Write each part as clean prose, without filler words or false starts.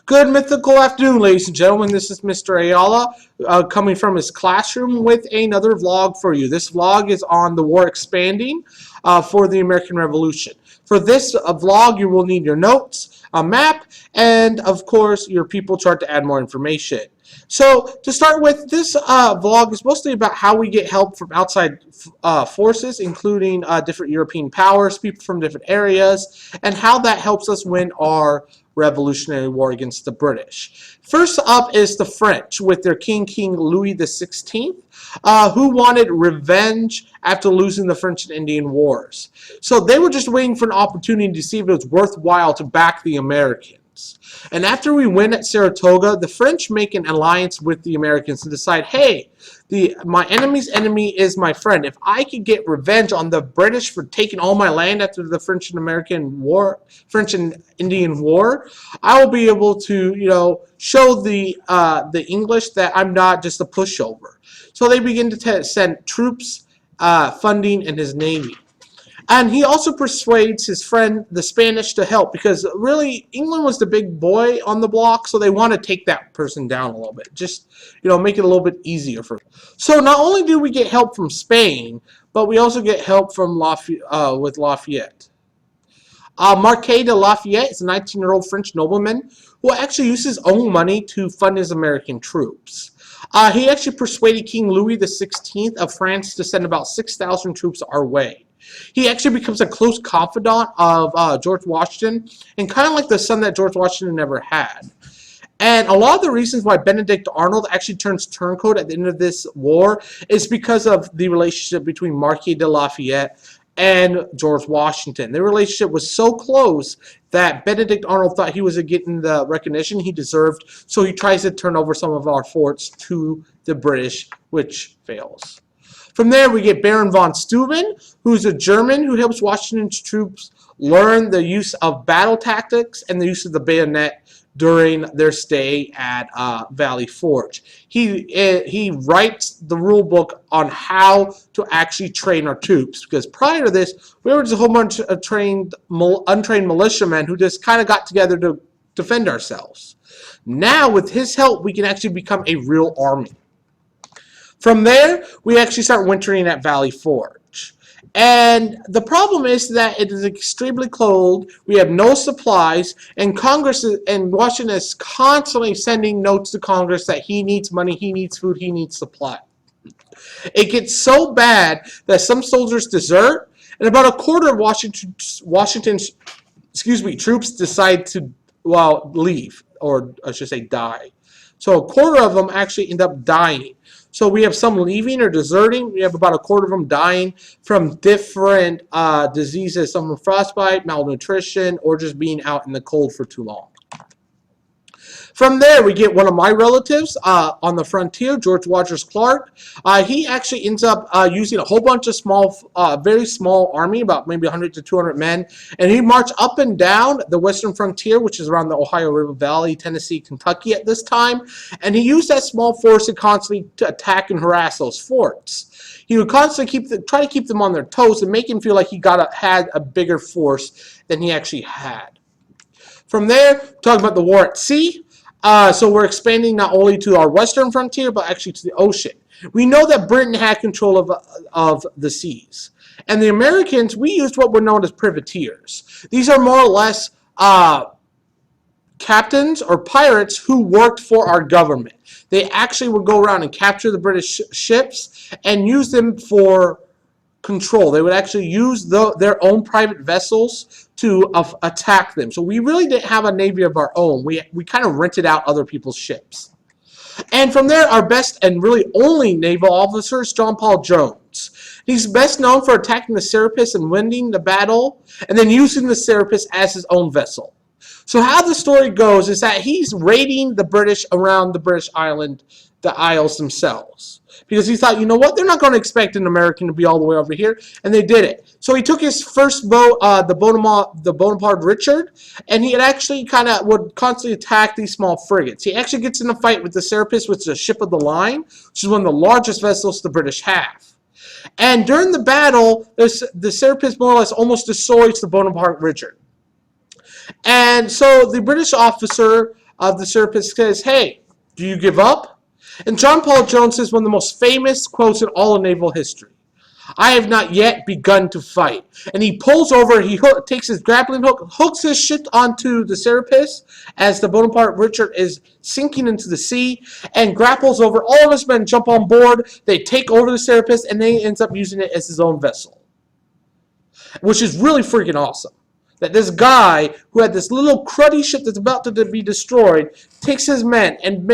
Good mythical afternoon, ladies and gentlemen. This is Mr. Ayala coming from his classroom with another vlog for you. This vlog is on the war expanding for the American Revolution. For this vlog, you will need your notes, a map, and of course your people chart to add more information. So to start with, this vlog is mostly about how we get help from outside forces, including different European powers, people from different areas, and how that helps us win our Revolutionary War against the British. First up is the French with their King Louis XVI, who wanted revenge after losing the French and Indian Wars. So they were just waiting for an opportunity to see if it was worthwhile to back the Americans. And after we win at Saratoga, the French make an alliance with the Americans and decide, hey, my enemy's enemy is my friend. If I could get revenge on the British for taking all my land after the French and Indian War, I will be able to, show the English that I'm not just a pushover. So they begin to send troops, funding, and his navy. And he also persuades his friend, the Spanish, to help because really England was the big boy on the block, so they want to take that person down a little bit. Just, make it a little bit easier for them. So not only do we get help from Spain, but we also get help from Lafayette. Marquis de Lafayette is a 19-year-old French nobleman who actually used his own money to fund his American troops. He actually persuaded King Louis XVI of France to send about 6,000 troops our way. He actually becomes a close confidant of George Washington and kind of like the son that George Washington never had. And a lot of the reasons why Benedict Arnold actually turns turncoat at the end of this war is because of the relationship between Marquis de Lafayette and George Washington. Their relationship was so close that Benedict Arnold thought he was getting the recognition he deserved, so he tries to turn over some of our forts to the British, which fails. From there, we get Baron von Steuben, who's a German who helps Washington's troops learn the use of battle tactics and the use of the bayonet during their stay at Valley Forge. He writes the rule book on how to actually train our troops, because prior to this, we were just a whole bunch of untrained militiamen who just kind of got together to defend ourselves. Now, with his help, we can actually become a real army. From there, we actually start wintering at Valley Forge. And the problem is that it is extremely cold, we have no supplies, and Washington is constantly sending notes to Congress that he needs money, he needs food, he needs supply. It gets so bad that some soldiers desert, and about a quarter of Washington's troops decide to, leave, or I should say die. So a quarter of them actually end up dying. So we have some leaving or deserting. We have about a quarter of them dying from different diseases, some from frostbite, malnutrition, or just being out in the cold for too long. From there, we get one of my relatives on the frontier, George Rogers Clark. He actually ends up using a whole bunch of very small army, about maybe 100 to 200 men, and he marched up and down the western frontier, which is around the Ohio River Valley, Tennessee, Kentucky at this time, and he used that small force to constantly attack and harass those forts. He would constantly try to keep them on their toes and make him feel like he had a bigger force than he actually had. From there, talk about the war at sea. So we're expanding not only to our western frontier, but actually to the ocean. We know that Britain had control of the seas. And the Americans, we used what were known as privateers. These are more or less captains or pirates who worked for our government. They actually would go around and capture the British ships and use them for control. They would actually use their own private vessels to attack them. So we really didn't have a navy of our own. We kind of rented out other people's ships. And from there, our best and really only naval officer is John Paul Jones. He's best known for attacking the Serapis and winning the battle, and then using the Serapis as his own vessel. So how the story goes is that he's raiding the British around the British island, the Isles themselves. Because he thought, you know what, they're not going to expect an American to be all the way over here, and they did it. So he took his first boat, the Bonaparte Richard, and he actually would constantly attack these small frigates. He actually gets in a fight with the Serapis, which is a ship of the line, which is one of the largest vessels the British have. And during the battle, the Serapis more or less almost destroys the Bonaparte Richard. And so the British officer the Serapis says, "Hey, do you give up?" And John Paul Jones says one of the most famous quotes in all of naval history. "I have not yet begun to fight." And he pulls over, takes his grappling hook, hooks his shit onto the Serapis as the Bonaparte Richard is sinking into the sea, and grapples over. All of his men jump on board, they take over the Serapis, and they ends up using it as his own vessel. Which is really freaking awesome. That this guy who had this little cruddy ship that's about to be destroyed takes his men and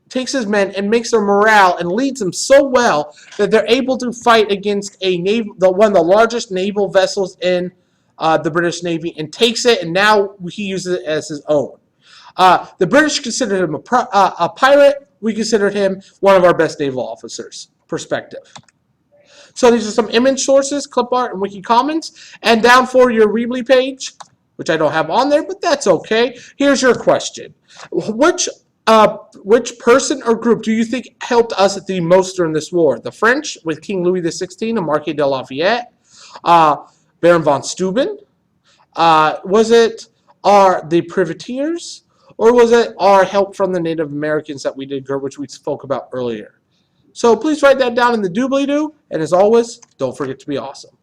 takes his men and makes their morale and leads them so well that they're able to fight against one of the largest naval vessels in the British Navy, and takes it, and now he uses it as his own. The British considered him a pirate. We considered him one of our best naval officers. Perspective. So these are some image sources, clip art, and wiki comments. And down for your Weebly page, which I don't have on there, but that's okay. Here's your question: Which person or group do you think helped us the most during this war? The French with King Louis XVI and Marquis de Lafayette, Baron von Steuben? Was it the privateers, or was it our help from the Native Americans that we did, which we spoke about earlier? So please write that down in the doobly-doo. And as always, don't forget to be awesome.